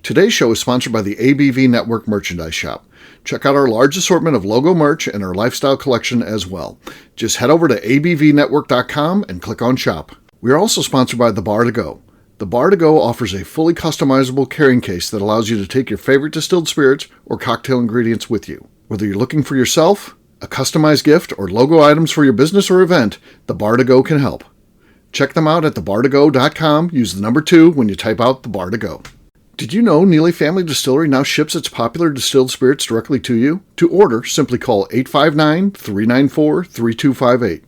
Today's show is sponsored by the ABV Network Merchandise Shop. Check out our large assortment of logo merch and our lifestyle collection as well. Just head over to abvnetwork.com and click on shop. We are also sponsored by The Bar to Go. The Bar to Go offers a fully customizable carrying case that allows you to take your favorite distilled spirits or cocktail ingredients with you. Whether you're looking for yourself, a customized gift, or logo items for your business or event, The Bar to Go can help. Check them out at thebar2go.com. Use the number 2 when you type out The Bar to Go. Did you know Neely Family Distillery now ships its popular distilled spirits directly to you? To order, simply call 859-394-3258.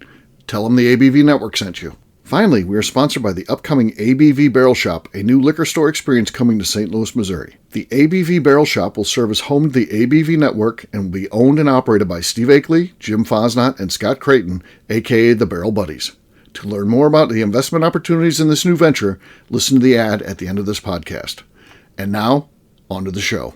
Tell them the ABV Network sent you. Finally, we are sponsored by the upcoming ABV Barrel Shop, a new liquor store experience coming to St. Louis, Missouri. The ABV Barrel Shop will serve as home to the ABV Network and will be owned and operated by Steve Akeley, Jim Fosnot, and Scott Creighton, a.k.a. the Barrel Buddies. To learn more about the investment opportunities in this new venture, listen to the ad at the end of this podcast. And now, on to the show.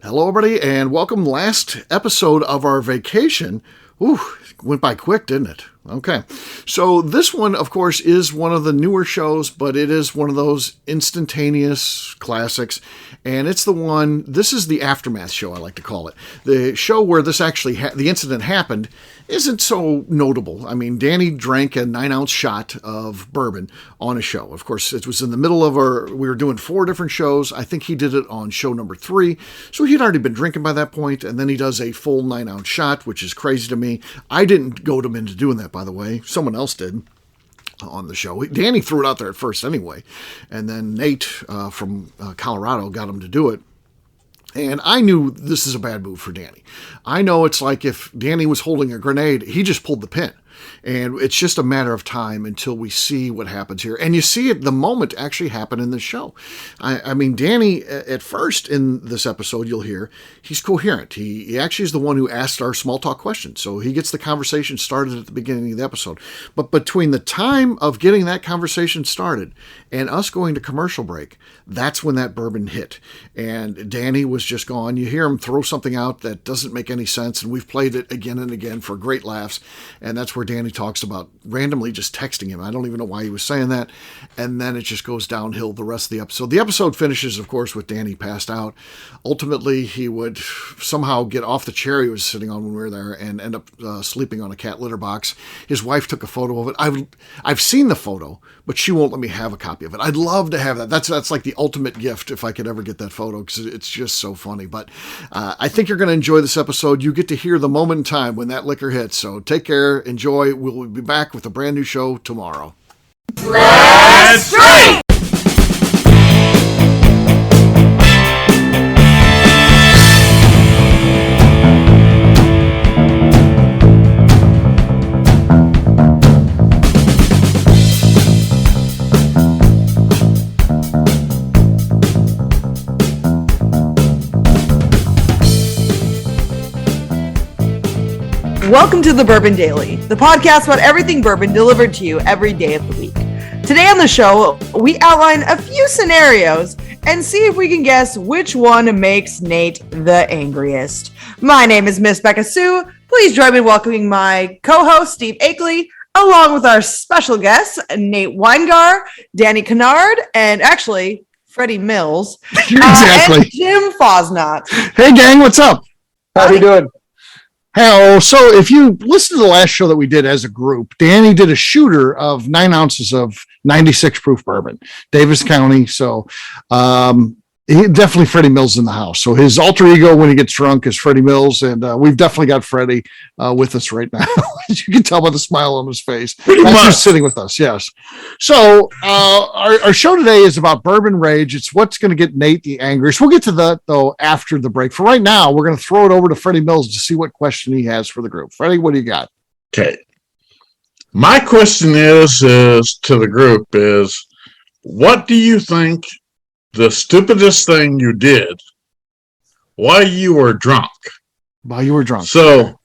Hello, everybody, and welcome. Last episode of our vacation. Ooh, it went by quick, didn't it? Okay. So this one, of course, is one of the newer shows, but it is one of those instantaneous classics. And it's the one, this is the aftermath show, I like to call it. The show where this actually, the incident happened isn't so notable. I mean, Danny drank a 9-ounce shot of bourbon on a show. Of course, it was in the middle of we were doing 4 different shows. I think he did it on show number 3. So he'd already been drinking by that point, and then he does a full 9-ounce shot, which is crazy to me. I didn't goad him into doing that, by the way. Someone else did on the show. Danny threw it out there at first anyway. And then Nate from Colorado got him to do it. And I knew this is a bad move for Danny. I know it's like if Danny was holding a grenade, he just pulled the pin. And it's just a matter of time until we see what happens here. And you see it, the moment actually happen in the show. I mean, Danny, at first in this episode, you'll hear, he's coherent. He actually is the one who asked our small talk questions. So he gets the conversation started at the beginning of the episode. But between the time of getting that conversation started and us going to commercial break, that's when that bourbon hit. And Danny was just gone. You hear him throw something out that doesn't make any sense. And we've played it again and again for great laughs. And that's where Danny talks about randomly just texting him. I don't even know why he was saying that. And then it just goes downhill the rest of the episode. The episode finishes, of course, with Danny passed out. Ultimately, he would somehow get off the chair he was sitting on when we were there and end up sleeping on a cat litter box. His wife took a photo of it. I've seen the photo, but she won't let me have a copy of it. I'd love to have that. That's like the ultimate gift if I could ever get that photo, because it's just so funny. But I think you're going to enjoy this episode. You get to hear the moment in time when that liquor hits. So take care. Enjoy. We'll be back with a brand new show tomorrow. Let's drink! Welcome to the Bourbon Daily, the podcast about everything bourbon delivered to you every day of the week. Today on the show, we outline a few scenarios and see if we can guess which one makes Nate the angriest. My name is Miss Becca Sue. Please join me in welcoming my co-host, Steve Akeley, along with our special guests, Nate Weingar, Danny Kennard, and actually, Freddie Mills. Exactly. And Jim Fosnot. Hey, gang, what's up? How you doing? Hey, so if you listen to the last show that we did as a group, Danny did a shooter of 9 ounces of 96 proof bourbon, Davis County. So he definitely Freddie Mills in the house. So his alter ego when he gets drunk is Freddie Mills. And we've definitely got Freddie with us right now. As you can tell by the smile on his face. That's who's sitting with us. Yes. So our show today is about Bourbon Rage. It's what's going to get Nate the angriest. We'll get to that, though, after the break. For right now, we're going to throw it over to Freddie Mills to see what question he has for the group. Freddie, what do you got? Okay. My question is to the group is, what do you think the stupidest thing you did while you were drunk? While you were drunk. So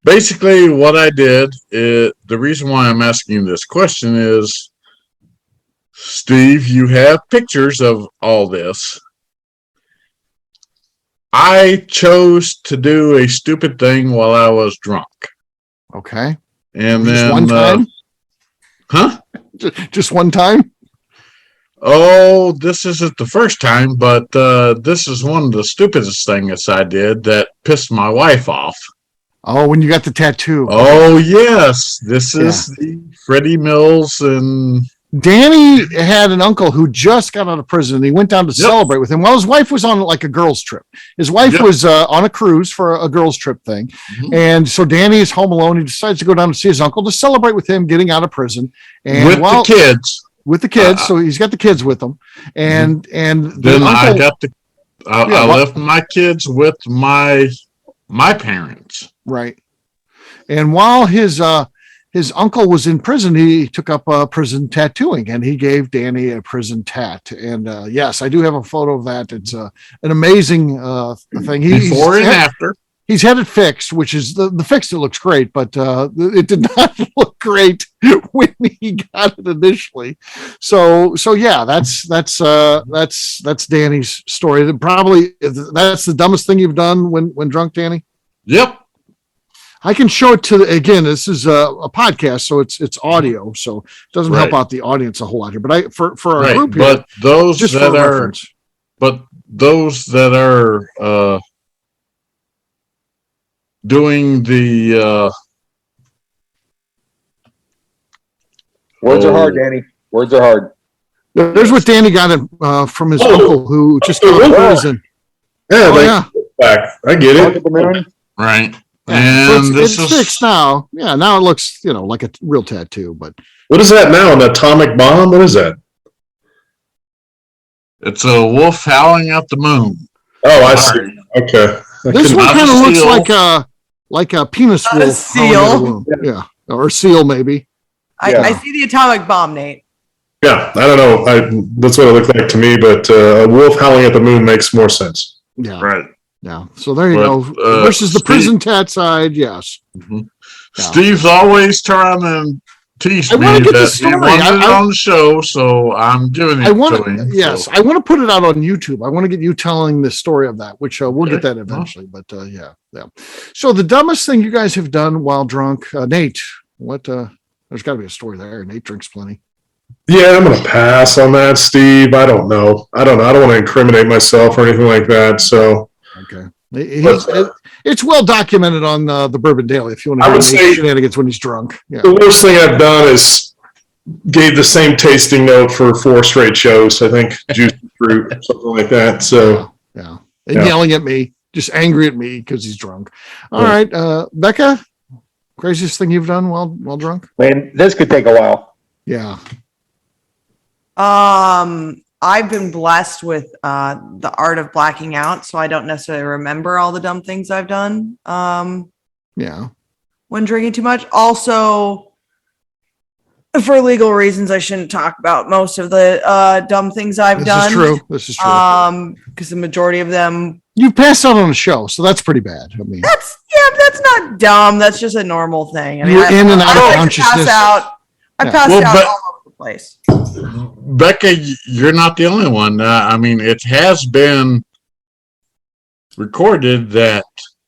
basically what I did, the reason why I'm asking this question is, Steve, you have pictures of all this. I chose to do a stupid thing while I was drunk. Okay. And just then one time? Huh? Just one time? oh, this isn't the first time, but this is one of the stupidest things I did that pissed my wife off. Oh, when you got the tattoo. Oh, yes. This is the Freddie Mills and... Danny had an uncle who just got out of prison. He went down to celebrate with him. Well, his wife was on like a girls' trip. His wife was on a cruise for a girls' trip thing. Mm-hmm. And so Danny is home alone. He decides to go down to see his uncle to celebrate with him getting out of prison. And with the kids. With the kids. So he's got the kids with him. And then I left my kids with my parents. Right. And while his uncle was in prison, he took up prison tattooing, and he gave Danny a prison tat. And yes, I do have a photo of that. It's an amazing thing. Before and after. He's had it fixed, which is the fix. It looks great, but it did not look great when he got it initially. So yeah, that's Danny's story. Probably that's the dumbest thing you've done when drunk, Danny. Yep. I can show it to again. This is a podcast, so it's audio, so it doesn't help out the audience a whole lot here. But for our group here, but those that are doing the words are hard, Danny. Words are hard. There's what Danny got from his uncle who just got out of prison. Yeah, back. I get it. Right. Yeah, and so it's fixed now. Yeah, now it looks, like a real tattoo. But what is that now? An atomic bomb? What is that? It's a wolf howling at the moon. Oh, I see. Okay. This one kind of looks like a penis wolf. A seal. Yeah, or a seal maybe. I see the atomic bomb, Nate. Yeah, I don't know. That's what it looked like to me, but a wolf howling at the moon makes more sense. Yeah. Right. Yeah. So there you go. Versus the prison tat side, yes. Mm-hmm. Yeah. Steve's always trying to teach me that he wanted it on the show, so I'm giving it to him. Yes, I want to put it out on YouTube. I want to get you telling the story of that, which we'll get that eventually. But yeah. So the dumbest thing you guys have done while drunk, Nate. What? There's got to be a story there. Nate drinks plenty. Yeah, I'm going to pass on that, Steve. I don't know. I don't want to incriminate myself or anything like that. So. Okay. It's well documented on the Bourbon Daily if you want to hear shenanigans when he's drunk. Yeah. The worst thing I've done is gave the same tasting note for 4 straight shows. I think juice and fruit, something like that. So yeah. And yelling at me, just angry at me because he's drunk. All right, Becca, craziest thing you've done while drunk? Man, this could take a while. Yeah. I've been blessed with the art of blacking out, so I don't necessarily remember all the dumb things I've done. When drinking too much. Also, for legal reasons, I shouldn't talk about most of the dumb things I've done. This is true. Because the majority of them you passed out on a show, so that's pretty bad. I mean, that's not dumb. That's just a normal thing. I mean, you're in and out of consciousness. I passed out all over the place. Becca, you're not the only one. I mean, it has been recorded that.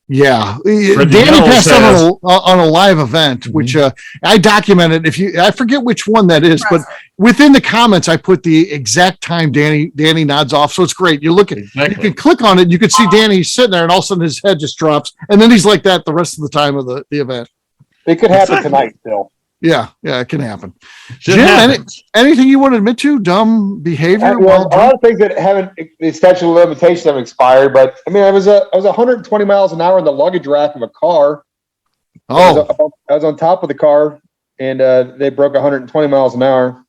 Yeah, Danny passed out on a live event, which I documented. I forget which one that is, but within the comments, I put the exact time Danny nods off. So it's great. You look at you can click on it, you can see Danny sitting there, and all of a sudden his head just drops, and then he's like that the rest of the time of the event. It could happen tonight, Phil. Yeah, it can happen. Jim, anything you want to admit to? Dumb behavior? A lot of things that the statute of limitations have expired, but I mean, I was 120 miles an hour in the luggage rack of a car. Oh, I was on top of the car, and they broke 120 miles an hour.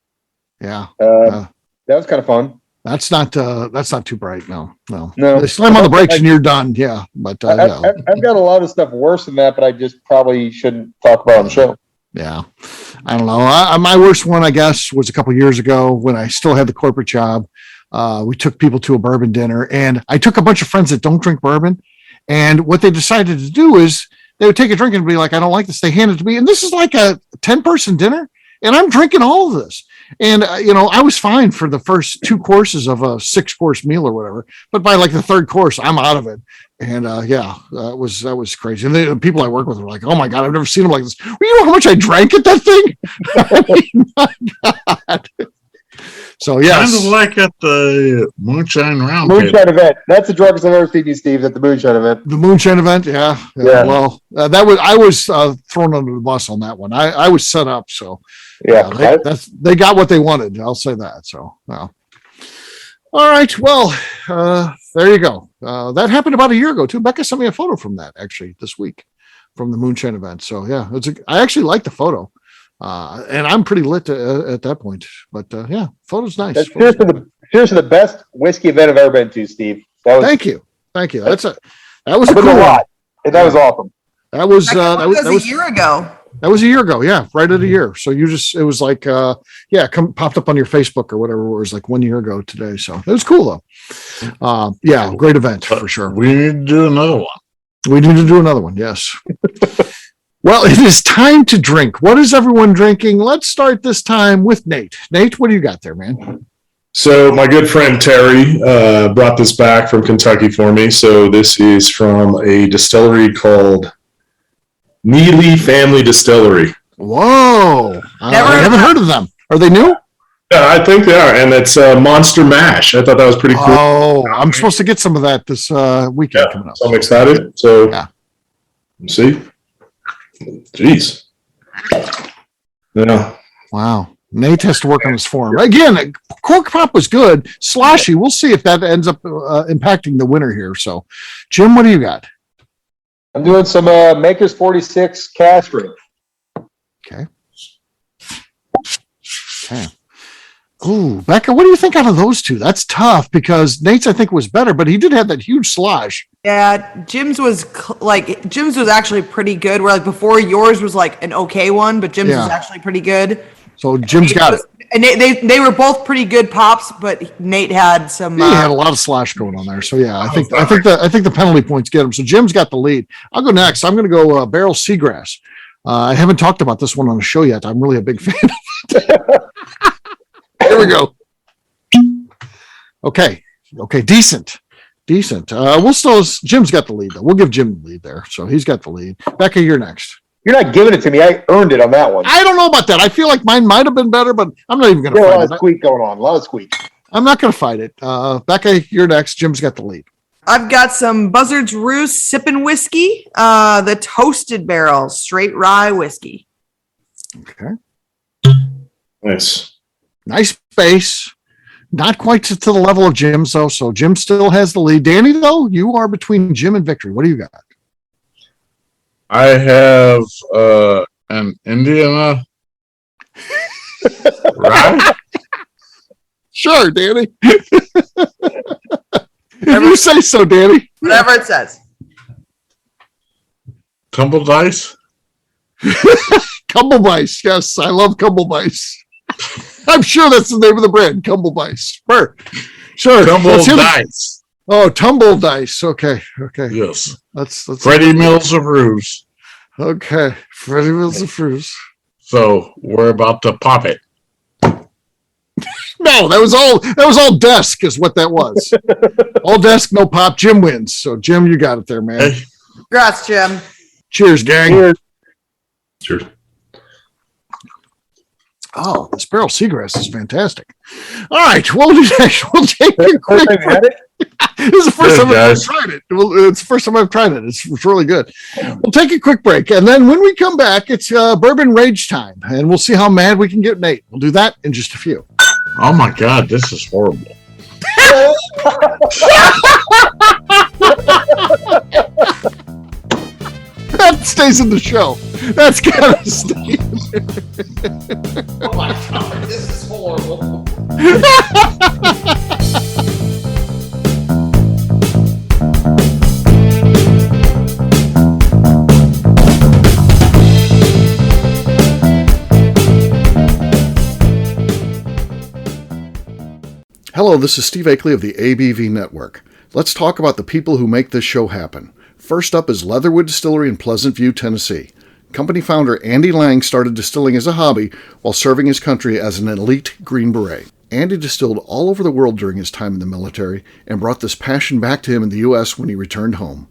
Yeah, that was kind of fun. That's not too bright. No. They slam on the brakes and you're done. Yeah, but I've got a lot of stuff worse than that, but I just probably shouldn't talk about on the show. Yeah, I don't know. My worst one, I guess, was a couple years ago when I still had the corporate job. We took people to a bourbon dinner, and I took a bunch of friends that don't drink bourbon. And what they decided to do is they would take a drink and be like, "I don't like this." They hand it to me, and this is like a 10-person dinner, and I'm drinking all of this. And I was fine for the first 2 courses of a 6-course meal or whatever, but by like the 3rd course, I'm out of it. And that was crazy. And the people I work with were like, "Oh my God, I've never seen them like this." Well, you know how much I drank at that thing? I mean, my God. So, yes. Kind of like at the Moonshine Round Moonshine event. That's the druggest I've ever seen you, Steve, at the Moonshine event. The Moonshine event, yeah. Well, I was thrown under the bus on that one. I was set up, so they got what they wanted. I'll say that. So, well. All right. Well, there you go. That happened about a year ago too. Becca sent me a photo from that actually this week from the Moonshine event. So yeah, I actually like the photo, and I'm pretty lit at that point. But yeah, photo's nice. Here's to the best whiskey event I've ever been to, Steve. Thank you. That was a cool lot. That was awesome. That was a year ago. That was a year ago. Yeah, right at a year. So it was like, popped up on your Facebook or whatever. It was like 1 year ago today. So it was cool though. Great event for sure. We need to do another one. We need to do another one. Yes. Well, it is time to drink. What is everyone drinking? Let's start this time with Nate. Nate, what do you got there, man? So my good friend Terry brought this back from Kentucky for me. So this is from a distillery called Neely Family Distillery. Whoa. I haven't heard of them. Are they new? Yeah, I think they are. And it's Monster Mash. I thought that was pretty cool. Oh, I'm supposed to get some of that this weekend coming up. So I'm excited. So, let's see. Jeez. Yeah. Wow. Nate has to work on his form. Again, Cork Pop was good. Sloshy. We'll see if that ends up impacting the winner here. So, Jim, what do you got? I'm doing some Maker's 46 cask strength. Okay. Ooh, Becca, what do you think out of those two? That's tough because Nate's, I think, was better, but he did have that huge slosh. Yeah, Jim's was actually pretty good. Where like before yours was like an okay one, but Jim's was actually pretty good. So Jim's got it. And they were both pretty good pops, but Nate had some. He had a lot of slash going on there. So yeah, I think the penalty points get him. So Jim's got the lead. I'll go next. I'm going to go Barrel Seagrass. I haven't talked about this one on the show yet. I'm really a big fan of it. Here we go. Okay, decent. Jim's got the lead though. We'll give Jim the lead there. So he's got the lead. Becca, you're next. You're not giving it to me. I earned it on that one. I don't know about that. I feel like mine might have been better, but I'm not even going to fight it. A lot of squeak going on. A lot of squeak. I'm not going to fight it. Becca, you're next. Jim's got the lead. I've got some Buzzard's Roost sipping whiskey, the Toasted Barrel straight rye whiskey. Okay. Nice base. Not quite to the level of Jim's, though. So Jim still has the lead. Danny, though, you are between Jim and victory. What do you got? I have an Indiana. Right? Sure, Danny. If you say so, Danny. Whatever it says. Tumble Dice? Cumbledice. Yes, I love Cumbledice. I'm sure that's the name of the brand, Cumbledice. Sure. Tumble Dice. Oh, Tumble Dice. Okay. Yes. That's Freddie Mills of Ruse. Okay. Freddie Mills of Ruse. So we're about to pop it. No, that was all desk is what that was. All desk, no pop. Jim wins. So Jim, you got it there, man. Hey. Congrats, Jim. Cheers, gang. Cheers. Oh, this Barrel Seagrass is fantastic. All right, we'll take a quick break. This is the first time I've tried it. It's the first time I've tried it. It's really good. We'll take a quick break, and then when we come back, it's Bourbon Rage time, and we'll see how mad we can get Nate. We'll do that in just a few. Oh my God, this is horrible. That stays in the show. That's gotta stay in there. Oh my God, this is horrible. Hello, this is Steve Akeley of the ABV Network. Let's talk about the people who make this show happen. First up is Leatherwood Distillery in Pleasant View, Tennessee. Company founder Andy Lang started distilling as a hobby while serving his country as an elite Green Beret. Andy distilled all over the world during his time in the military and brought this passion back to him in the U.S. when he returned home.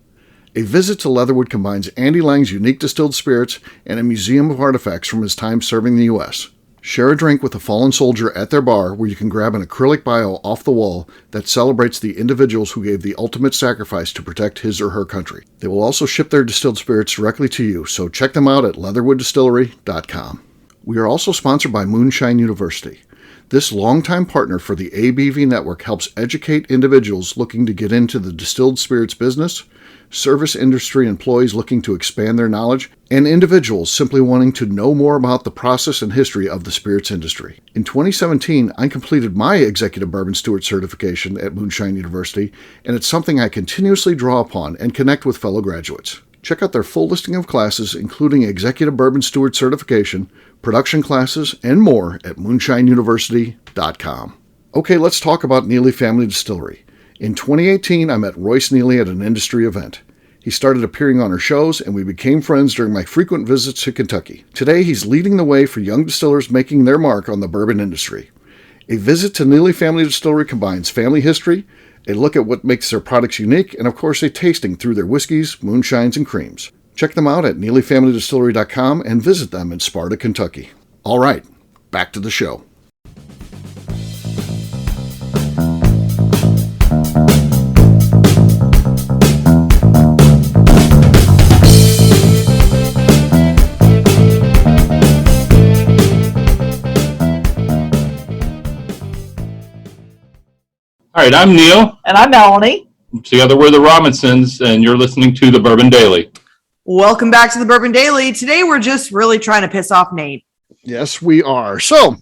A visit to Leatherwood combines Andy Lang's unique distilled spirits and a museum of artifacts from his time serving the U.S. Share a drink with a fallen soldier at their bar where you can grab an acrylic bio off the wall that celebrates the individuals who gave the ultimate sacrifice to protect his or her country. They will also ship their distilled spirits directly to you, so check them out at leatherwooddistillery.com. We are also sponsored by Moonshine University. This longtime partner for the ABV Network helps educate individuals looking to get into the distilled spirits business, service industry employees looking to expand their knowledge, and individuals simply wanting to know more about the process and history of the spirits industry. In 2017, I completed my Executive Bourbon Steward certification at Moonshine University, and it's something I continuously draw upon and connect with fellow graduates. Check out their full listing of classes, including Executive Bourbon Steward certification, production classes, and more at moonshineuniversity.com. Okay, let's talk about Neely Family Distillery. In 2018, I met Royce Neely at an industry event. He started appearing on our shows, and we became friends during my frequent visits to Kentucky. Today, he's leading the way for young distillers making their mark on the bourbon industry. A visit to Neely Family Distillery combines family history, a look at what makes their products unique, and of course a tasting through their whiskeys, moonshines, and creams. Check them out at NeelyFamilyDistillery.com and visit them in Sparta, Kentucky. All right, back to the show. All right, I'm Neil. And I'm Melanie. Together we're the Robinsons, and you're listening to the Bourbon Daily. Welcome back to the Bourbon Daily. Today we're just really trying to piss off Nate. Yes, we are. So,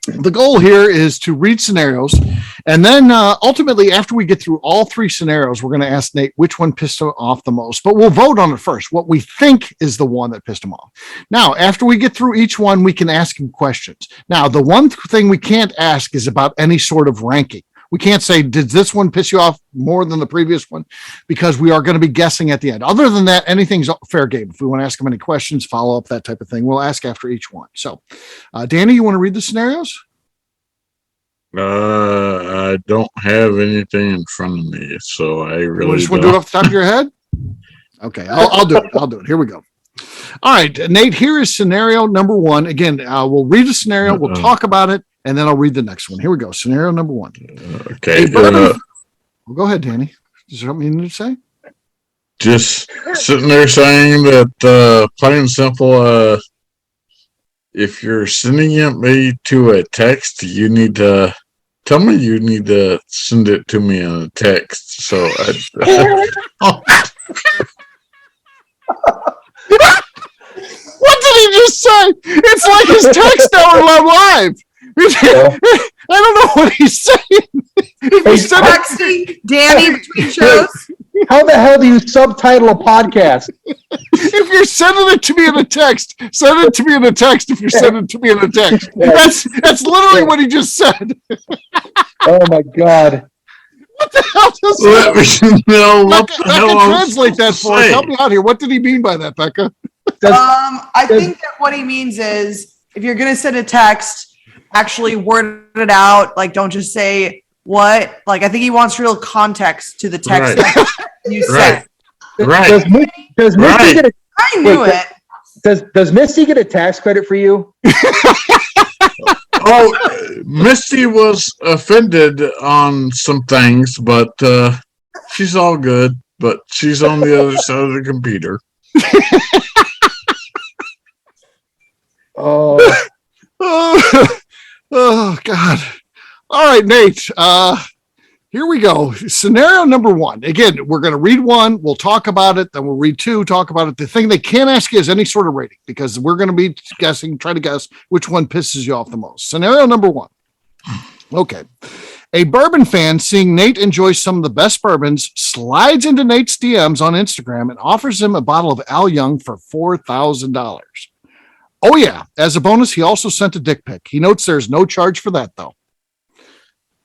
the goal here is to read scenarios, and then ultimately, after we get through all three scenarios, we're going to ask Nate which one pissed him off the most. But we'll vote on it first, what we think is the one that pissed him off. Now, after we get through each one, we can ask him questions. Now, the one thing we can't ask is about any sort of ranking. We can't say, did this one piss you off more than the previous one? Because we are going to be guessing at the end. Other than that, anything's fair game. If we want to ask them any questions, follow up, that type of thing, we'll ask after each one. So, Danny, you want to read the scenarios? I don't have anything in front of me, so I really You just want to do it off the top of your head? Okay, I'll do it. I'll do it. Here we go. All right, Nate, here is scenario number one. Again, we'll read the scenario, we'll talk about it, and then I'll read the next one. Here we go. Scenario number one. Okay. Well, go ahead, Danny. Is there something you need to say? Just sitting there saying that, plain and simple, if you're sending me to a text, you need to tell me you need to send it to me on a text. So What did he just say? It's like his text now are live. I don't know what he's saying. He's texting Danny between shows. How the hell do you subtitle a podcast? If you're sending it to me in a text, send it to me in a text. If you're sending it to me in a text, that's literally what he just said. Oh my God! What the hell does let me know what the hell Becca, I'm translate that for us. Help me out here. What did he mean by that, Becca? I think that what he means is if you're going to send a text, actually word it out. Like, don't just say what. Like, I think he wants real context to the text that you said. Right. Does Misty get a, I knew it. Does Misty get a tax credit for you? Oh, Misty was offended on some things, but she's all good. But she's on the other side of the computer. Oh. Oh, God. All right, Nate. Here we go. Scenario number one. Again, we're going to read one. We'll talk about it. Then we'll read two, talk about it. The thing they can't ask you is any sort of rating because we're going to be guessing, try to guess which one pisses you off the most. Scenario number one. Okay. A bourbon fan seeing Nate enjoy some of the best bourbons slides into Nate's DMs on Instagram and offers him a bottle of Al Young for $4,000. Oh, yeah. As a bonus, he also sent a dick pic. He notes there's no charge for that, though.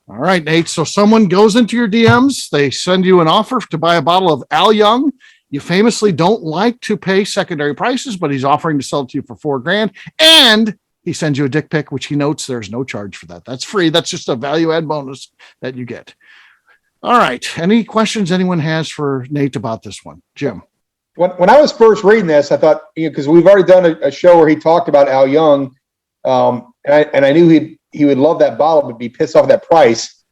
All right, Nate. So someone goes into your DMs. They send you an offer to buy a bottle of Al Young. You famously don't like to pay secondary prices, but he's offering to sell it to you for $4,000. And he sends you a dick pic, which he notes there's no charge for that. That's free. That's just a value add bonus that you get. All right. Any questions anyone has for Nate about this one? Jim. When I was first reading this, I thought, because we've already done a show where he talked about Al Young, and I knew he would love that bottle, but be pissed off at that price.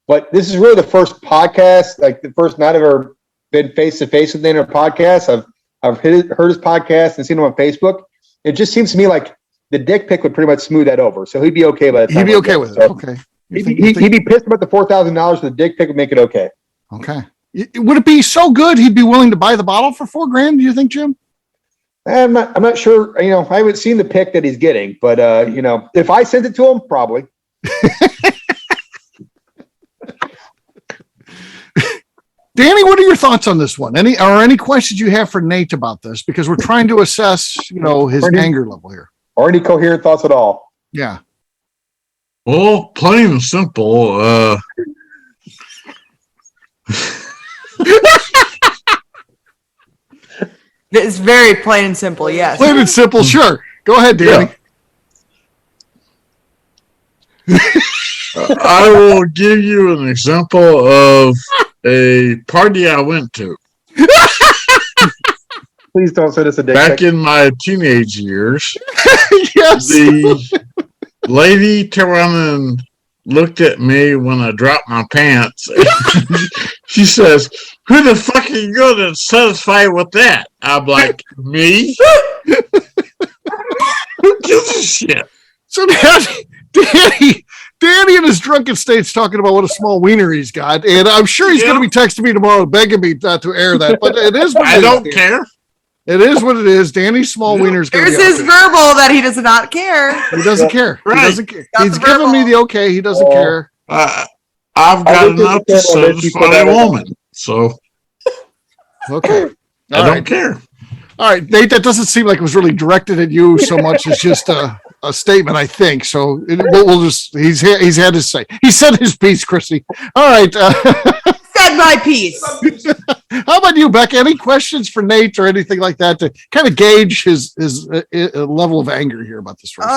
But this is really the first podcast, like the first night I've ever been face to face with Nate on a podcast. I've heard his podcast and seen him on Facebook. It just seems to me like the dick pic would pretty much smooth that over. So he'd be okay by the time. He'd be okay with it. Okay. He'd be pissed about the $4,000. The dick pic would make it okay. Okay. Would it be so good he'd be willing to buy the bottle for $4,000? Do you think, Jim? I'm not sure. You know, I haven't seen the pic that he's getting, but you know, if I sent it to him, probably. Danny, what are your thoughts on this one? Any questions you have for Nate about this? Because we're trying to assess, his anger level here. Or any coherent thoughts at all? Yeah. Well, plain and simple. It's very plain and simple, yes. Plain and simple, sure. Go ahead, Danny. Yeah. I will give you an example of a party I went to. Please don't send us a dick Back pic. in my teenage years, Yes. the lady turned around and looked at me when I dropped my pants. She says, "Who the fuck are you going to satisfy with that?" I'm like, "Me? Who gives a shit?" So Danny in his drunken state's talking about what a small wiener he's got, and I'm sure he's going to be texting me tomorrow begging me not to air that, but it is what it I is, don't Danny. care. It is what it is. Danny's small wiener's going to There's be his out there. verbal that he does not care. He doesn't care. Right. He doesn't care. Got He's the giving me verbal. the okay. He doesn't care. I've I got think enough to it's okay, satisfy people a that- woman, so Okay. I All don't right. care. All right, Nate, that doesn't seem like it was really directed at you so much as just a statement, I think. So we'll just, he's had his say. He said his piece, Chrissy. All right. Said my piece. How about you, Becca? Any questions for Nate or anything like that to kind of gauge his level of anger here about this race?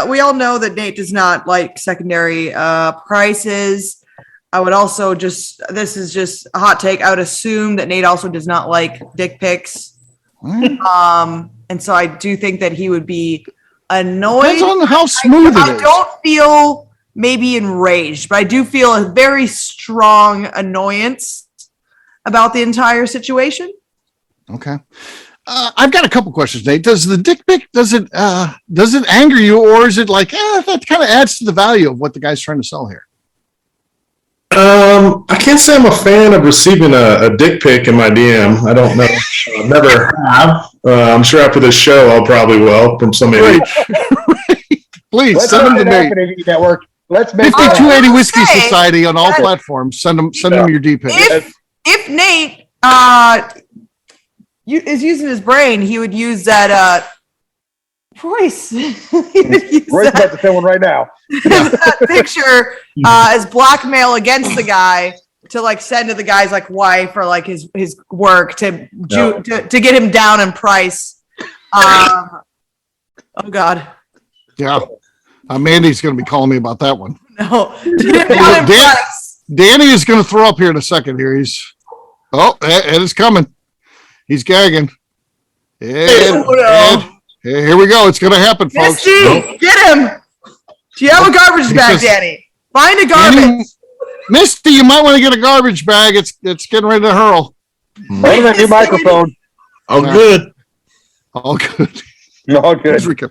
We all know that Nate does not like secondary prices. I would also this is just a hot take. I would assume that Nate also does not like dick pics. And so I do think that he would be annoyed. Depends on how smooth it I is. don't feel maybe enraged, but I do feel a very strong annoyance about the entire situation. Okay. I've got a couple questions, Nate. Does the dick pic, does it anger you, or is it like, that kind of adds to the value of what the guy's trying to sell here? I can't say I'm a fan of receiving a dick pic in my DM. I don't know. I never have. I'm sure after this show, I'll probably will from somebody. Right. Please Let's send them make to it Nate. happen, ABV Network. Let's make that 5280 happen. Whiskey Say Society on all that- platforms. Send them your D pic. If Nate is using his brain, he would use that voice. He would use Roy's about to film one right now. that picture as blackmail against the guy to like send to the guy's like wife or like his work to get him down in price. Oh God, Yeah. Mandy's going to be calling me about that one. no, to get him down in price. Danny is going to throw up here in a second. Here Ed is coming. He's gagging. Ed, here we go. It's going to happen, folks. Misty, get him. Do you have a garbage bag, Danny? Find a garbage. Danny, Misty, you might want to get a garbage bag. It's getting ready to hurl. Find that new microphone. Oh, good. All good. All good. As we go.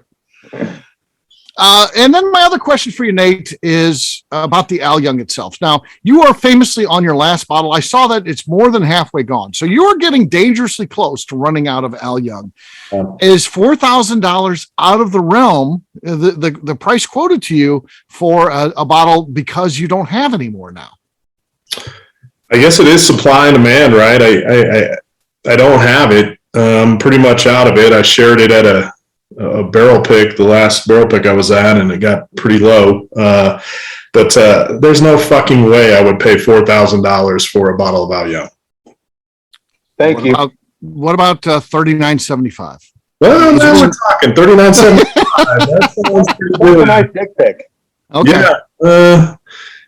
And then my other question for you, Nate, is about the Al Young itself. Now, you are famously on your last bottle. I saw that it's more than halfway gone. So you are getting dangerously close to running out of Al Young. Is $4,000 out of the realm, the price quoted to you for a bottle because you don't have any more now? I guess it is supply and demand, right? I don't have it. I'm pretty much out of it. I shared it at a barrel pick, the last barrel pick I was at, and it got pretty low. But there's no fucking way I would pay $4,000 for a bottle of Al Young. Thank you. What about $39.75? Well, now we're talking $39.75. That sounds pretty That's a good. nice dick pic. Okay.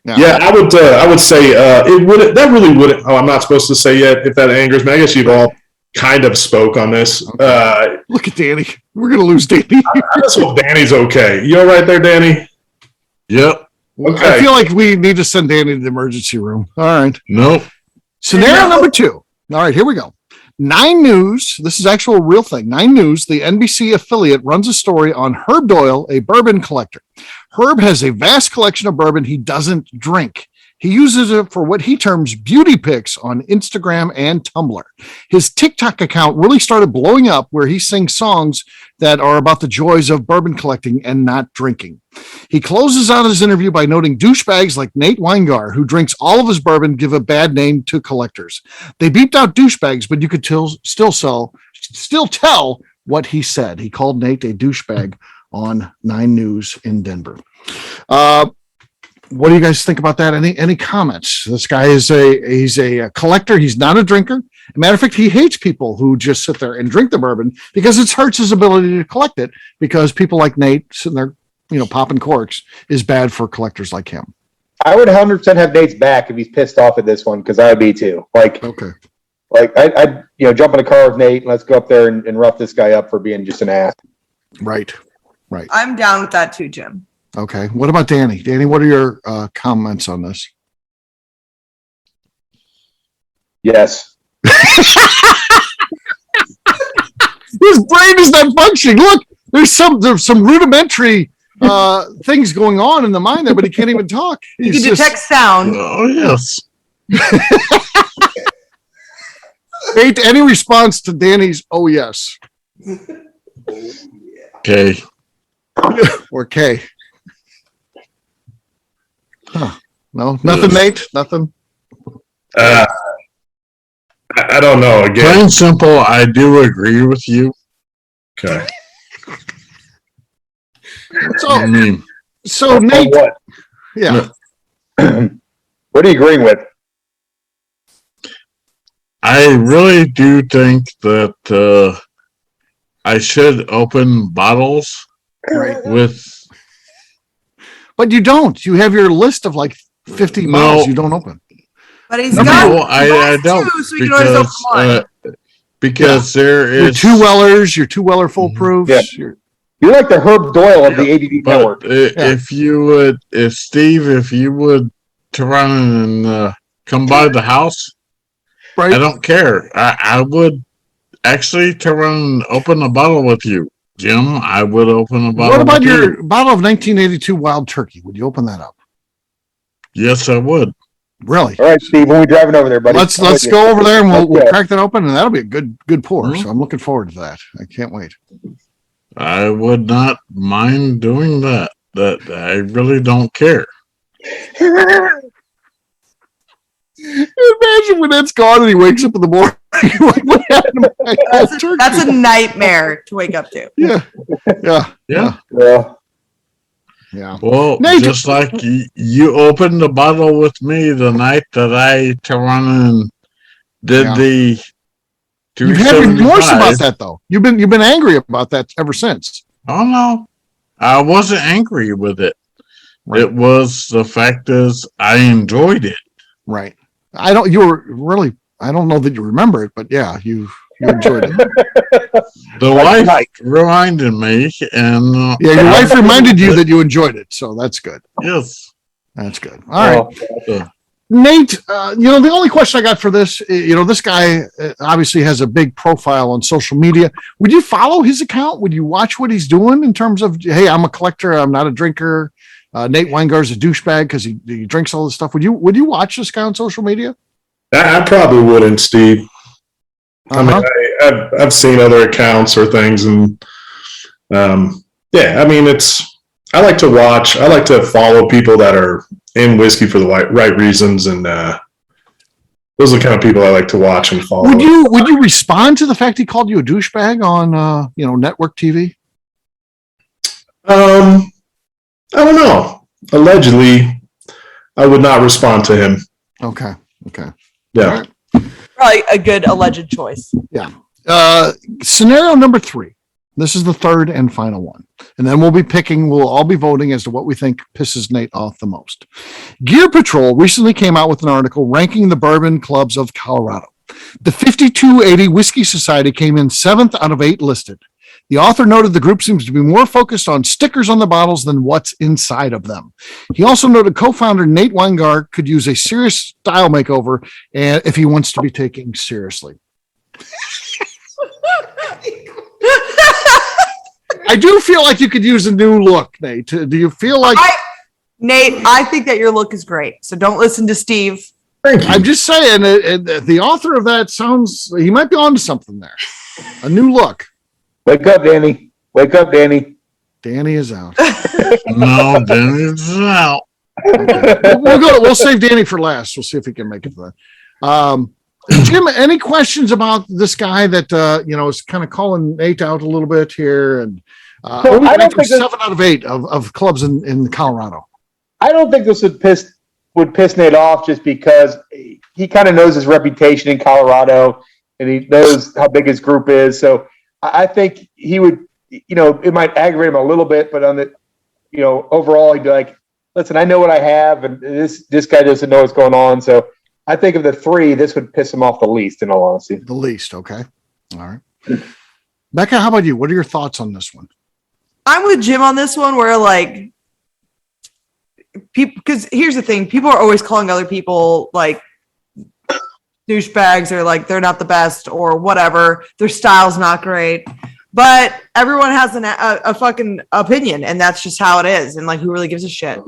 Yeah, I would say it would. That really wouldn't. Oh, I'm not supposed to say yet if that angers me. I guess you've all kind of spoke on this. Look at Danny. We're going to lose Danny. I just hope Danny's okay. You all right there, Danny? Yep. Okay. I feel like we need to send Danny to the emergency room. All right. Nope. Scenario number 2. All right, here we go. 9 News, this is actual real thing. 9 News, the NBC affiliate, runs a story on Herb Doyle, a bourbon collector. Herb has a vast collection of bourbon he doesn't drink. He uses it for what he terms beauty pics on Instagram and Tumblr. His TikTok account really started blowing up where he sings songs that are about the joys of bourbon collecting and not drinking. He closes out his interview by noting douchebags like Nate Weingar, who drinks all of his bourbon, give a bad name to collectors. They beeped out douchebags, but you could still tell what he said. He called Nate a douchebag on 9 News in Denver. What do you guys think about that? Any comments? This guy is he's a collector. He's not a drinker. As a matter of fact, he hates people who just sit there and drink the bourbon because it hurts his ability to collect it, because people like Nate sitting there, popping corks is bad for collectors like him. I would 100% have Nate's back if he's pissed off at this one, because I would be too. Okay. I'd jump in a car with Nate and let's go up there and rough this guy up for being just an ass. Right. I'm down with that too, Jim. Okay. What about Danny? Danny, what are your comments on this? Yes. His brain is not functioning. Look, there's some rudimentary things going on in the mind there, but he can't even talk. You can detect sound. Oh, yes. Nate, any response to Danny's "oh yes"? Okay. Or K? Huh. No, nothing, Nate. Nothing. I don't know. Again, Plain simple, I do agree with you. okay. I mean, So Nate, What? yeah, What are you agreeing with? I really do think that I should open bottles right. with. But you don't. You have your list of like 50 No. bottles you don't open. But he's No, got I don't, two, so you can always open one. because there Your is 2 Wellers, your 2 Weller full proofs. Yeah. Your, You're like the Herb Doyle of the ABV But network. if you would turn and come by the house, right. I don't care. I would actually turn and open a bottle with you, Jim. I would open a bottle. What about with your you. bottle of 1982 Wild Turkey? Would you open that up? Yes, I would. Really? All right, Steve, when we driving over there, buddy. Let's go over there and we'll Okay. crack that open, and that'll be a good pour. Mhm. So I'm looking forward to that. I can't wait. I would not mind doing that. That I really don't care. Imagine when that's gone and he wakes up in the morning. Like, what happened to my Wild Turkey? That's a nightmare to wake up to. Yeah. Yeah. Yeah. Well, Nate- just like you opened the bottle with me the night that I turned and did Yeah. the You've had remorse 275. about that, though. You've been angry about that ever since. Oh no, I wasn't angry with it. Right. It was the fact is I enjoyed it. Right. I don't know that you remember it, but yeah, you enjoyed it. The wife reminded me, and Yeah, your wife reminded you that you enjoyed it, so that's good. yes, That's good. All right. uh, Nate, the only question I got for this, this guy obviously has a big profile on social media. Would you follow his account? Would you watch what he's doing in terms of, hey, I'm a collector, I'm not a drinker. Nate Weingar's a douchebag because he drinks all this stuff. Would you watch this guy on social media? I probably wouldn't, Steve. I Uh-huh. mean, I've seen other accounts or things, and yeah, I mean, I like to watch. I like to follow people that are in whiskey for the right reasons, and those are the kind of people I like to watch and follow. Would you respond to the fact he called you a douchebag on network TV? I don't know. Allegedly, I would not respond to him. Okay. Yeah. Probably a good alleged choice. Scenario number 3. This is the third and final one. And then we'll all be voting as to what we think pisses Nate off the most. Gear Patrol recently came out with an article ranking the bourbon clubs of Colorado. The 5280 Whiskey Society came in 7th out of 8 listed. The author noted the group seems to be more focused on stickers on the bottles than what's inside of them. He also noted co-founder Nate Weingart could use a serious style makeover and if he wants to be taken seriously. I do feel like you could use a new look, Nate. Do you feel like... Nate, I think that your look is great. So don't listen to Steve. I'm just saying, the author of that sounds... He might be onto something there. A new look. Wake up, Danny. Wake up, Danny. Danny is out. No, Danny's out. Okay. We'll save Danny for last. We'll see if he can make it to that. Jim, any questions about this guy that is kind of calling Nate out a little bit here? And I don't think 7 out of 8 of clubs in Colorado. I don't think this would piss Nate off just because he kind of knows his reputation in Colorado and he knows how big his group is. So I think he would, it might aggravate him a little bit, but on the, overall, he'd be like, listen, I know what I have, and this guy doesn't know what's going on. So I think of the 3, this would piss him off the least, in all honesty. The least, okay. All right. Becca, how about you? What are your thoughts on this one? I'm with Jim on this one where like people, because here's the thing, people are always calling other people like douchebags or like they're not the best or whatever, their style's not great, but everyone has a fucking opinion and that's just how it is, and like who really gives a shit,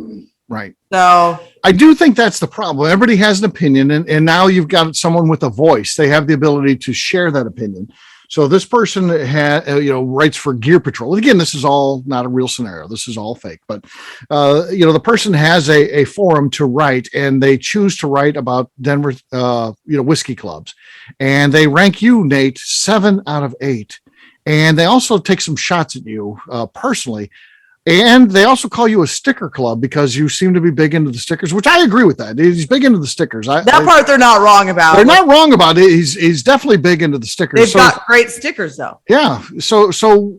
right? So I do think that's the problem. Everybody has an opinion, and now you've got someone with a voice. They have the ability to share that opinion. So this person writes for Gear Patrol. Again, this is all not a real scenario. This is all fake. But the person has a forum to write, and they choose to write about Denver, whiskey clubs, and they rank you, Nate, 7 out of 8, and they also take some shots at you personally. And they also call you a sticker club because you seem to be big into the stickers, which I agree with that. He's big into the stickers. That part they're not wrong about. They're not wrong about it. He's definitely big into the stickers. They've got great stickers though. Yeah. So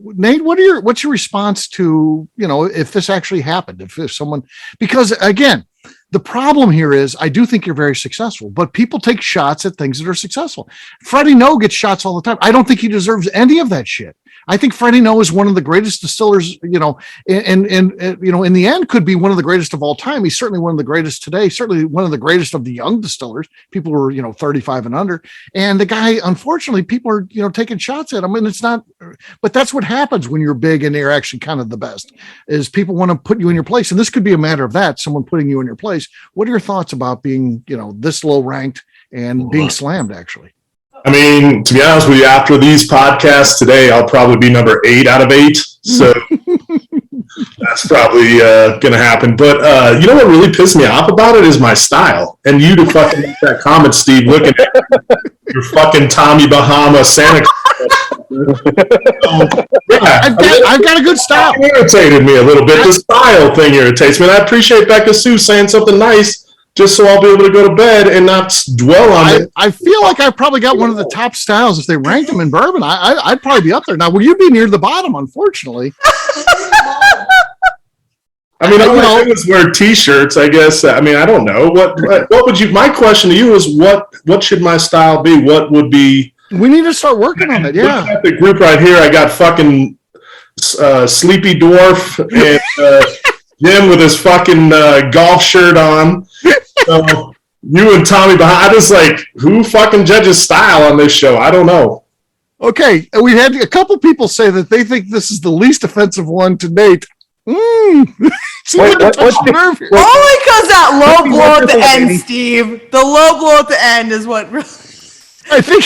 Nate, what's your response to, if this actually happened, if someone, because again, the problem here is I do think you're very successful, but people take shots at things that are successful. Freddie No gets shots all the time. I don't think he deserves any of that shit. I think Freddie No is one of the greatest distillers, in the end could be one of the greatest of all time. He's certainly one of the greatest today, certainly one of the greatest of the young distillers. People who are, 35 and under. And the guy, unfortunately, people are, taking shots at him, and it's not, but that's what happens when you're big and you're actually kind of the best, is people want to put you in your place. And this could be a matter of that, someone putting you in your place. What are your thoughts about being, this low ranked and being slammed actually? I mean, to be honest with you, after these podcasts today, I'll probably be number 8 out of 8. So that's probably going to happen. But you know what really pissed me off about it is my style. And you to fucking make that comment, Steve, looking at your fucking Tommy Bahama Santa Claus. I've got a good style. It irritated me a little bit. The style thing irritates me. And I appreciate Becca Sue saying something nice, just so I'll be able to go to bed and not dwell on it. I feel like I probably got one of the top styles. If they ranked them in bourbon, I'd probably be up there. Now, will you be near the bottom, unfortunately? I mean, all I do is wear T-shirts, I guess. I mean, I don't know. What would you, my question to you is what should my style be? What would be? We need to start working on it, yeah. Look at the group right here. I got fucking Sleepy Dwarf and Jim with his fucking golf shirt on. So you and Tommy behind. I just like, who fucking judges style on this show? I don't know. Okay, we had a couple people say that they think this is the least offensive one to Nate. Only because that low blow at the end, Steve. The low blow at the end is what really. I think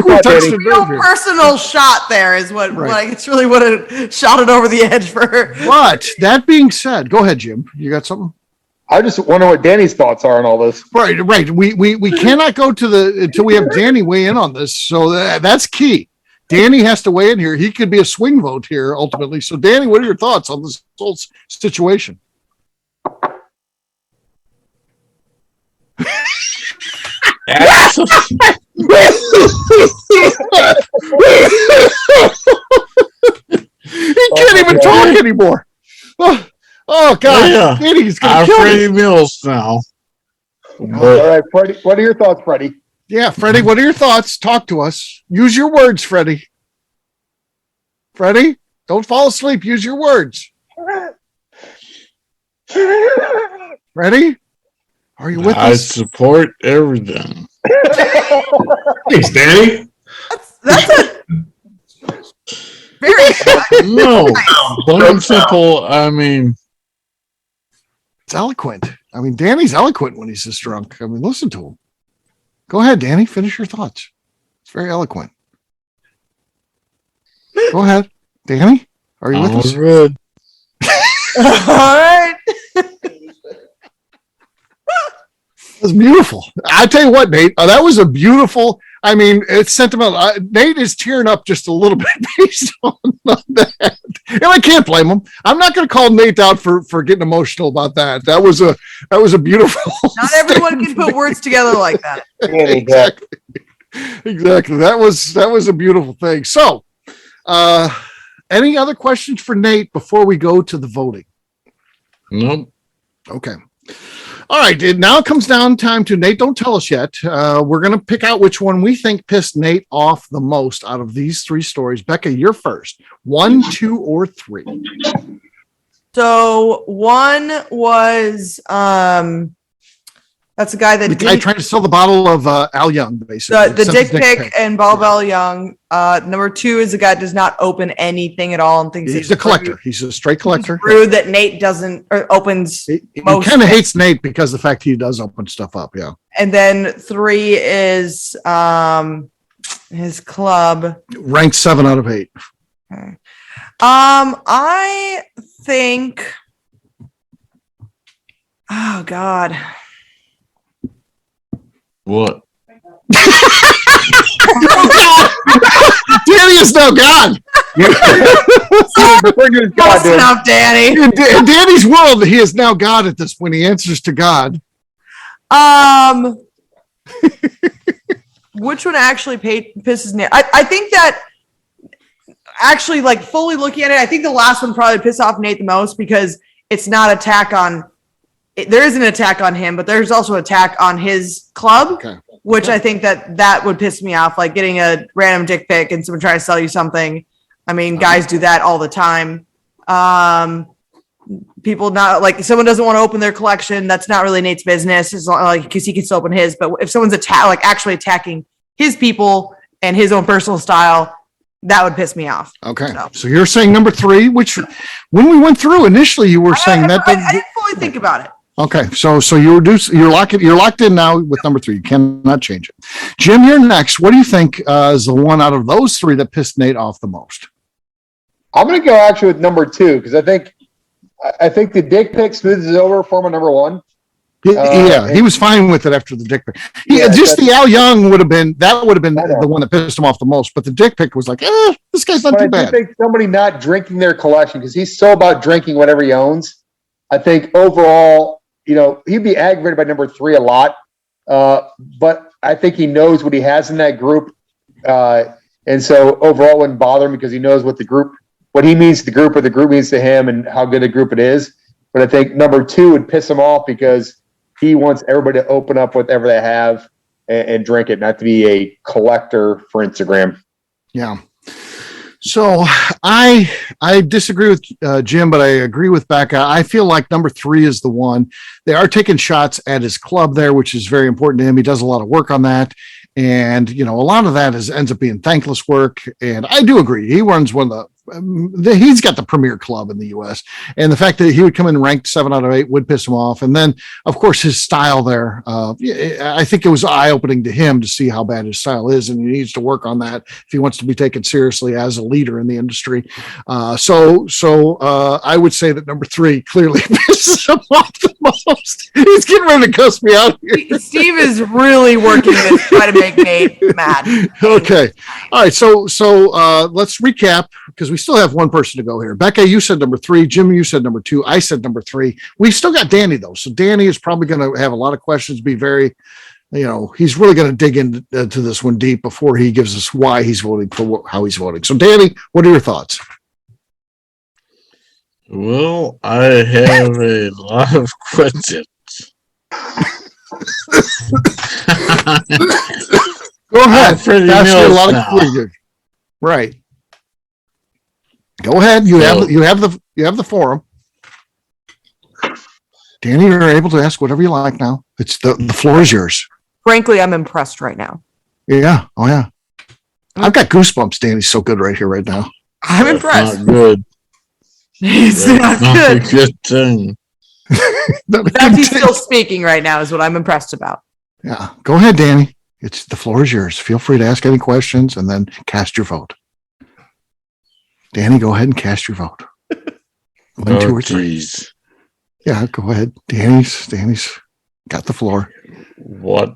we touched a real personal shot there is what like it's really what it shot it over the edge for her. But that being said, go ahead, Jim. You got something? I just wonder what Danny's thoughts are on all this. Right. We cannot go to until we have Danny weigh in on this. So that's key. Danny has to weigh in here. He could be a swing vote here ultimately. So Danny, what are your thoughts on this whole situation? He can't even talk anymore. Oh God! Yeah. Danny's gonna kill Freddie me. Mills now. All right, Freddie. What are your thoughts, Freddie? Yeah, Freddie, what are your thoughts? Talk to us. Use your words, Freddie. Freddie, don't fall asleep. Use your words. Freddie, are you with I us? support everything. Thanks, Danny. That's a very No, plain and simple. I mean, It's eloquent. I mean, Danny's eloquent when he's this drunk. I mean, listen to him. Go ahead, Danny. Finish your thoughts. It's very eloquent. Go ahead, Danny. Are you with all us? good. all right. It was beautiful. I tell you what, Nate, that was a beautiful. I mean, it's sentimental. Nate is tearing up just a little bit based on that, and I can't blame him. I'm not going to call Nate out for getting emotional about that. That was a beautiful. Not everyone can put words together like that. Exactly. Exactly. That was a beautiful thing. So, any other questions for Nate before we go to the voting? Nope. Okay. All right. Now it comes down time to Nate. Don't tell us yet. We're going to pick out which one we think pissed Nate off the most out of these three stories. Becca, you're first. 1, 2, or 3. So one was that's a guy that The guy trying to sell the bottle of Al Young, basically. the dick pic and Ball Young. Number 2 is a guy that does not open anything at all and thinks He's a collector. He's a straight collector. Rude that Nate doesn't or opens. He most kind of hates Nate because of the fact he does open stuff up. Yeah. And then 3 is his club. Ranked 7 out of 8. Okay. I think. Oh God. What? Danny is now God. Close enough, Danny. In Danny's world, he is now God at this point. He answers to God. Which one actually pisses me? I think that actually, like fully looking at it, I think the last one probably pissed off Nate the most because it's not attack on. There is an attack on him, but there's also an attack on his club, Okay. which I think that would piss me off. Like getting a random dick pic and someone trying to sell you something. I mean, guys do that all the time. People not like if someone doesn't want to open their collection. That's not really Nate's business. It's not like because he can still open his. But if someone's actually attacking his people and his own personal style, that would piss me off. Okay. So you're saying number 3, which when we went through initially, you were saying that. I didn't fully think about it. Okay. So you're locked in now with number 3. You cannot change it. Jim, you're next. What do you think is the one out of those 3 that pissed Nate off the most? I'm going to go actually with number 2 because I think the dick pic smooths it over for my number 1. He was fine with it after the dick pic. The Al Young would have been the one that pissed him off the most. But the dick pic was like, this guy's not too bad. I think somebody not drinking their collection because he's so about drinking whatever he owns. I think overall, he'd be aggravated by number 3 a lot. But I think he knows what he has in that group. And so overall wouldn't bother him because he knows what he means to the group or the group means to him and how good a group it is. But I think number 2 would piss him off because he wants everybody to open up whatever they have and drink it, not to be a collector for Instagram. Yeah. So I disagree with Jim, but I agree with Becca. I feel like number 3 is the one. They are taking shots at his club there, which is very important to him. He does a lot of work on that. And, a lot of that ends up being thankless work. And I do agree. He runs one of he's got the premier club in the U.S. And the fact that he would come in ranked 7 out of 8 would piss him off. And then, of course, his style there, I think it was eye-opening to him to see how bad his style is. And he needs to work on that if he wants to be taken seriously as a leader in the industry. So I would say that number 3 clearly pisses him off the most. He's getting ready to cuss me out here. Steve is really working to try to make Nate mad. Okay. All right. So let's recap because we still have one person to go here. Becca, you said number 3. Jim, you said number 2. I said number 3. We've still got Danny though. So Danny is probably going to have a lot of questions, be very, he's really going to dig into this one deep before he gives us why he's voting for how he's voting. So Danny, what are your thoughts? Well, I have a lot of questions. ahead. Alfred That's a Mills lot now. of right. Go ahead. You have the forum. Danny, you're able to ask whatever you like now. It's the floor is yours. Frankly, I'm impressed right now. Yeah. Oh yeah. I've got goosebumps. Danny's so good right here, right now. I'm impressed. Not good. It's not Not a good. good thing. The fact he's still speaking right now is what I'm impressed about. Yeah. Go ahead, Danny. The floor is yours. Feel free to ask any questions and then cast your vote. Danny, go ahead and cast your vote. One, two, or three. Geez. Yeah, go ahead. Danny's got the floor. What?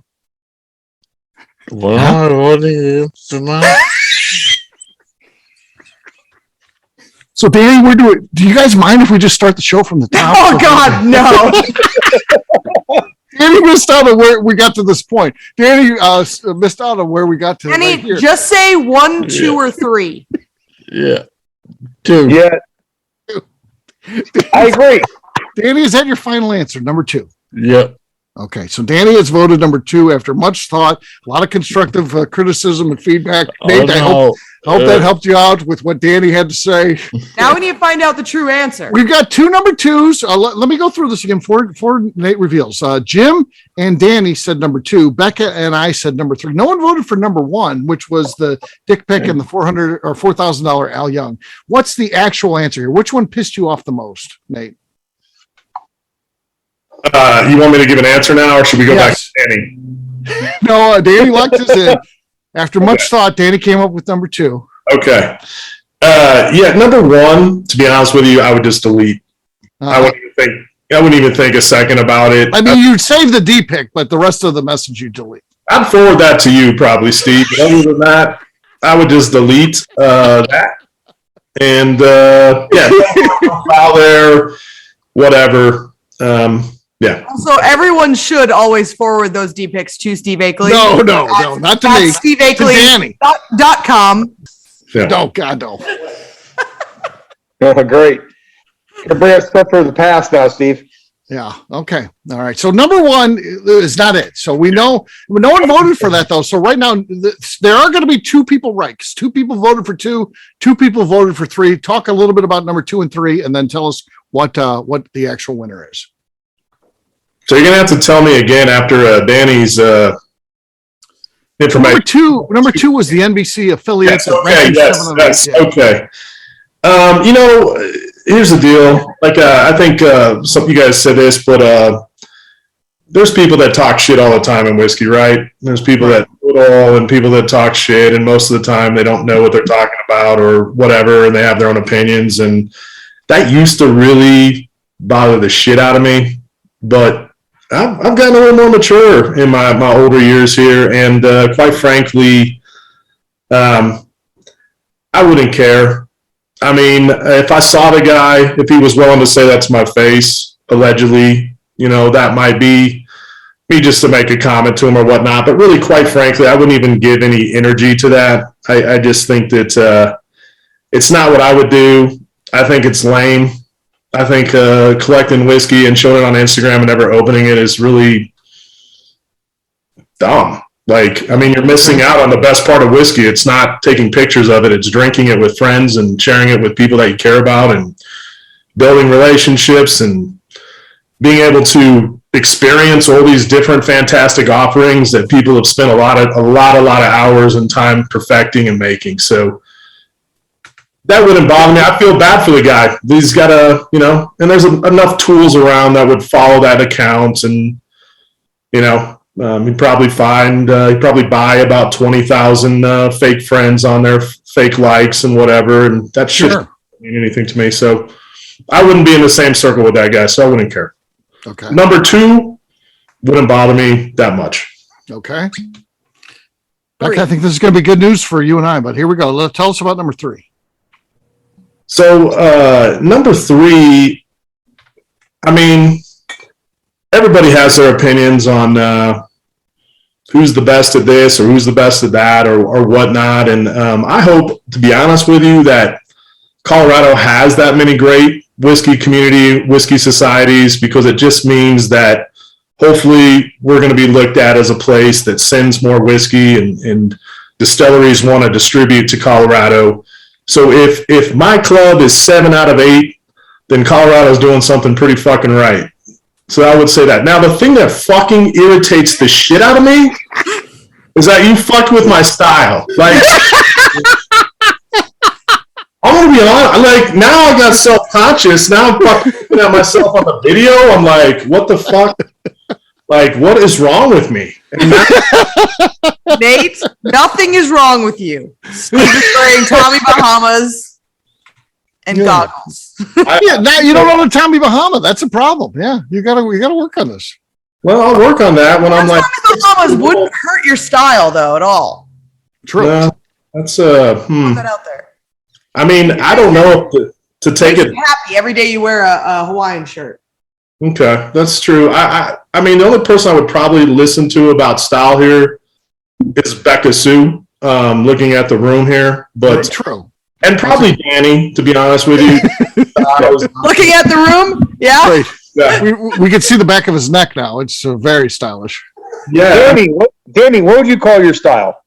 What is tonight? So, Danny, do you guys mind if we just start the show from the top? Oh God, no! Danny missed out on where we got to this point. Danny missed out on where we got to. Danny, right here. just say 1, 2, or 3. Yeah. Two. Yeah, I agree. Danny, is that your final answer? Number 2. Yep. Okay, so Danny has voted number 2 after much thought, a lot of constructive criticism and feedback. Nate, I hope that helped you out with what Danny had to say. Now we need to find out the true answer. We've got 2 number 2s. Let me go through this again before Nate reveals. Jim and Danny said number 2. Becca and I said number 3. No one voted for number 1, which was the dick pic and the $400 or $4,000 Al Young. What's the actual answer here? Which one pissed you off the most, Nate? You want me to give an answer now, or should we go back Yes. to Danny? No, Danny locked us in. After much thought, Danny came up with number 2. Okay. Yeah, number 1, to be honest with you, I would just delete. I wouldn't even think a second about it. I mean, you'd save the D pic, but the rest of the message you delete. I'd forward that to you probably, Steve. But other than that, I would just delete that. And file there, whatever. Yeah. Also, everyone should always forward those D pics to Steve Akeley. No, not to me. Steve To Akeley. Danny. .com. Yeah. No, God, no. Oh, great. Gonna bring us stuff from the past now, Steve. Yeah. Okay. All right. So number 1 is not it. So we know no one voted for that though. So right now there are going to be 2 people right. 'Cause 2 people voted for 2, 2 people voted for 3. Talk a little bit about number 2 and 3, and then tell us what the actual winner is. So you're gonna have to tell me again after Danny's information. Number two was the NBC affiliate. Yes, okay, yes, okay. Here's the deal. Like I think some of you guys said this, but there's people that talk shit all the time in whiskey, right? There's people that do it all and people that talk shit, and most of the time they don't know what they're talking about or whatever, and they have their own opinions, and that used to really bother the shit out of me. But I've gotten a little more mature in my older years here, and quite frankly, I wouldn't care. I mean, if I saw the guy, if he was willing to say that to my face, allegedly, that might be me just to make a comment to him or whatnot. But really, quite frankly, I wouldn't even give any energy to that. I just think that it's not what I would do. I think it's lame. I think collecting whiskey and showing it on Instagram and never opening it is really dumb. Like, I mean, you're missing out on the best part of whiskey. It's not taking pictures of it. It's drinking it with friends and sharing it with people that you care about and building relationships and being able to experience all these different fantastic offerings that people have spent a lot of hours and time perfecting and making. So that wouldn't bother me. I feel bad for the guy. He's got and there's enough tools around that would follow that account, and he'd probably he'd probably buy about 20,000 fake friends on their fake likes and whatever, and that shouldn't mean anything to me. So I wouldn't be in the same circle with that guy, so I wouldn't care. Okay. Number 2 wouldn't bother me that much. Okay. Becca, I think this is going to be good news for you and I, but here we go. Tell us about number 3. So number 3, I mean, everybody has their opinions on who's the best at this or who's the best at that or whatnot. And I hope, to be honest with you, that Colorado has that many great whiskey community, whiskey societies, because it just means that hopefully we're going to be looked at as a place that sends more whiskey and distilleries want to distribute to Colorado. So if my club is 7 out of 8, then Colorado's doing something pretty fucking right. So I would say that. Now, the thing that fucking irritates the shit out of me is that you fucked with my style. Like, I'm going to be honest. Like, now I got self-conscious. Now I'm fucking looking at myself on the video. I'm like, what the fuck? Like, what is wrong with me? Nate, nothing is wrong with you. Steve is wearing Tommy Bahamas and goggles. Now you don't own a Tommy Bahama. That's a problem. Yeah, you gotta work on this. Well, I'll work on that when I'm like. Tommy Bahamas wouldn't hurt your style though at all. True. That's Put that out there. I mean, I don't know if to take it. Happy every day you wear a Hawaiian shirt. Okay, that's true. I mean, the only person I would probably listen to about style here is Becca Sue. Looking at the room here, but true. And probably Danny, to be honest with you. Looking at the room, yeah. Right. Yeah. We can see the back of his neck now. It's very stylish. Yeah, Danny, what would you call your style?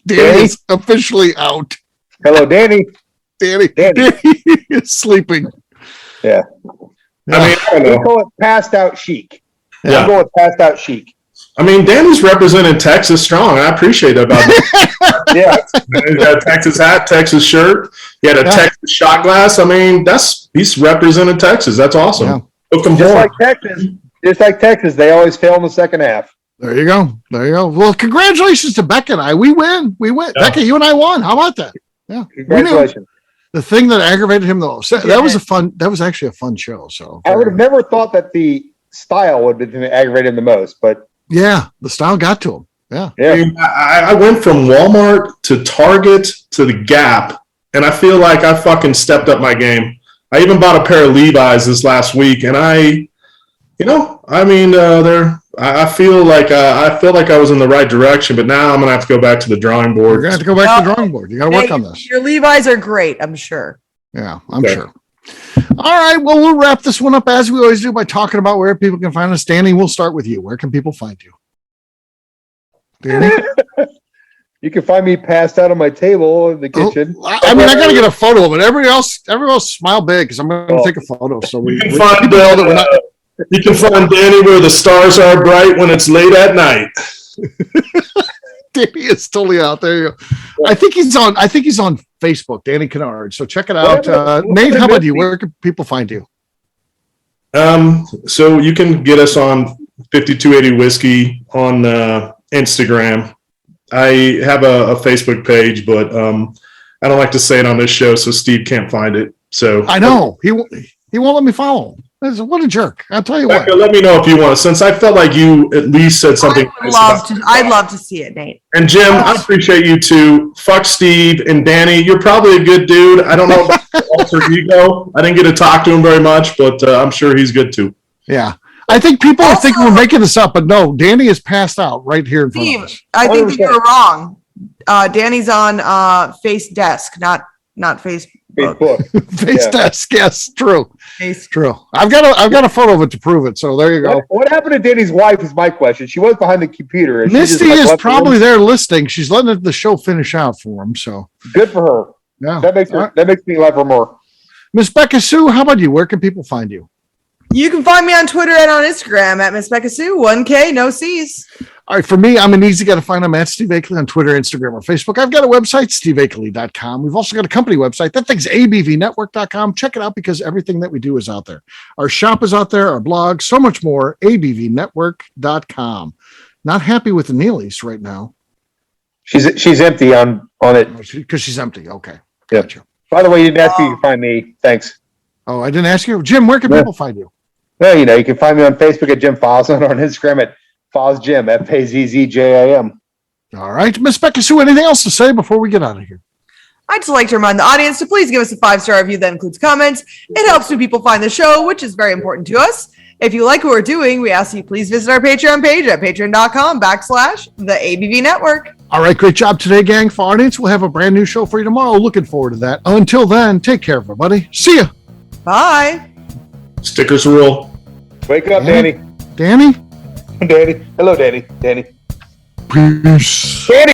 Danny is officially out. Hello, Danny. Danny is sleeping. Yeah. I mean, I don't know. We call it passed out chic. Yeah. I'm going passed out chic. I mean, Danny's represented Texas strong. I appreciate that about that. Yeah. He's got a Texas hat, Texas shirt. He had a Texas shot glass. I mean, he's represented Texas. That's awesome. Yeah. Look him Just forward. like Texas, they always fail in the second half. There you go. Well, congratulations to Becca and I. We win. Yeah. Becca, you and I won. How about that? Yeah. Congratulations. The thing that aggravated him the most. That was actually a fun show. So I would have never thought that the style would have been aggravated him the most, but yeah, the style got to him. Yeah. I mean, I went from Walmart to Target to the Gap, and I feel like I fucking stepped up my game. I even bought a pair of Levi's this last week, and I feel like I was in the right direction, but now I'm gonna have to go back to the drawing board. You're gonna have to go back to the drawing board. You got to work on this. Your Levi's are great, I'm sure. Yeah, I'm sure. All right, well, we'll wrap this one up as we always do by talking about where people can find us. Danny, we'll start with you. Where can people find you? Danny? You can find me passed out on my table in the kitchen. I got to get a photo of it. Everyone else smile big because I'm going to take a photo. So you can find Danny where the stars are bright when it's late at night. Danny is totally out there. You go. I think he's on Facebook, Danny Kennard. So check it out. Nate, how about you? Where can people find you? So you can get us on 5280 Whiskey on Instagram. I have a Facebook page, but I don't like to say it on this show, so Steve can't find it. So I know he won't let me follow him. What a jerk! I'll tell you what. Let me know if you want. Since I felt like you at least said something. I'd love to see it, Nate. And Jim, I appreciate you too. Fuck Steve and Danny. You're probably a good dude. I don't know about alter ego. I didn't get to talk to him very much, but I'm sure he's good too. Yeah. I think people are thinking we're making this up, but no, Danny is passed out right here in front of us. I think that you're wrong. Danny's on Face Desk, not Facebook. Face Desk, yes, true. True. I've got a photo of it to prove it. So there you go. What happened to Danny's wife is my question. She was behind the computer. Misty is probably there listening. She's letting the show finish out for him. So good for her. Yeah, that makes me love her more. Miss Becca Sue, how about you? Where can people find you? You can find me on Twitter and on Instagram at Miss Becca Sue, 1K, no C's. All right, for me, I'm an easy guy to find. I'm at Steve Akeley on Twitter, Instagram, or Facebook. I've got a website, steveakeley.com. We've also got a company website. That thing's abvnetwork.com. Check it out because everything that we do is out there. Our shop is out there, our blog, so much more, abvnetwork.com. Not happy with the Neelys right now. She's empty on it. Because she's empty. Okay. Yeah. Gotcha. By the way, you didn't ask me to find me. Thanks. Oh, I didn't ask you? Jim, where can people find you? Well, you can find me on Facebook at Jim Fozzan or on Instagram at FozzJim, FAZZJIM. All right. Miss Becca Sue, anything else to say before we get out of here? I'd just like to remind the audience to please give us a 5-star review that includes comments. It helps new people find the show, which is very important to us. If you like what we're doing, we ask you please visit our Patreon page at patreon.com/the ABV Network. All right. Great job today, gang. For our audience, we'll have a brand new show for you tomorrow. Looking forward to that. Until then, take care, everybody. See ya. Bye. Stickers rule. Wake up, Danny. Danny? Danny. Hello, Danny. Danny. Peace. Danny.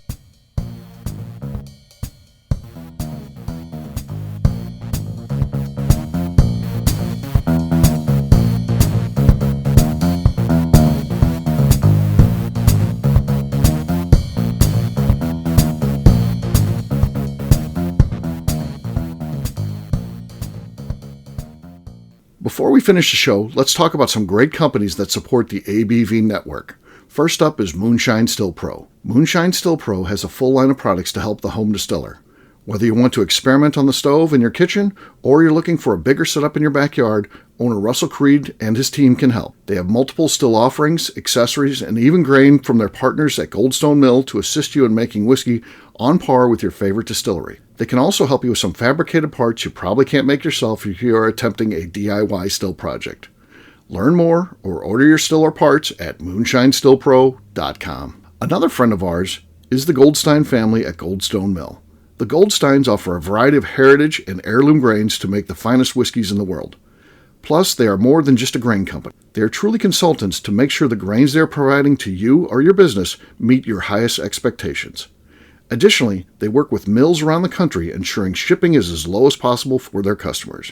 Before we finish the show, let's talk about some great companies that support the ABV network. First up is Moonshine Still Pro. Moonshine Still Pro has a full line of products to help the home distiller. Whether you want to experiment on the stove in your kitchen or you're looking for a bigger setup in your backyard, owner Russell Creed and his team can help. They have multiple still offerings, accessories, and even grain from their partners at Goldstone Mill to assist you in making whiskey on par with your favorite distillery. They can also help you with some fabricated parts you probably can't make yourself if you are attempting a DIY still project. Learn more or order your still or parts at moonshinestillpro.com. Another friend of ours is the Goldstein family at Goldstone Mill. The Goldsteins offer a variety of heritage and heirloom grains to make the finest whiskeys in the world. Plus, they are more than just a grain company. They are truly consultants to make sure the grains they are providing to you or your business meet your highest expectations. Additionally, they work with mills around the country, ensuring shipping is as low as possible for their customers.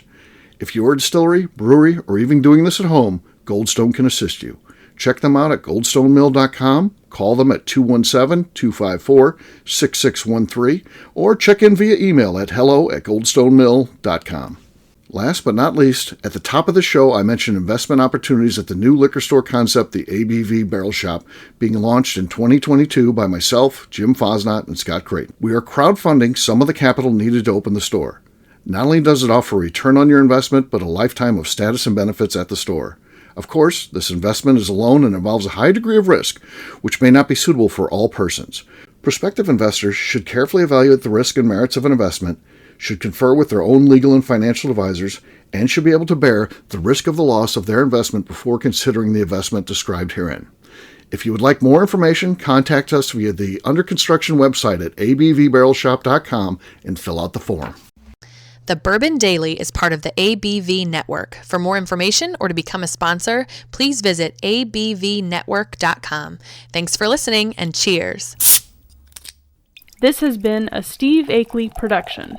If you're a distillery, brewery, or even doing this at home, Goldstone can assist you. Check them out at goldstonemill.com, call them at 217-254-6613, or check in via email at hello@goldstonemill.com. Last but not least, at the top of the show, I mentioned investment opportunities at the new liquor store concept, the ABV Barrel Shop, being launched in 2022 by myself, Jim Fosnot, and Scott Creighton. We are crowdfunding some of the capital needed to open the store. Not only does it offer a return on your investment, but a lifetime of status and benefits at the store. Of course, this investment is a loan and involves a high degree of risk, which may not be suitable for all persons. Prospective investors should carefully evaluate the risk and merits of an investment, should confer with their own legal and financial advisors, and should be able to bear the risk of the loss of their investment before considering the investment described herein. If you would like more information, contact us via the under construction website at abvbarrelshop.com and fill out the form. The Bourbon Daily is part of the ABV Network. For more information or to become a sponsor, please visit abvnetwork.com. Thanks for listening and cheers. This has been a Steve Akeley production.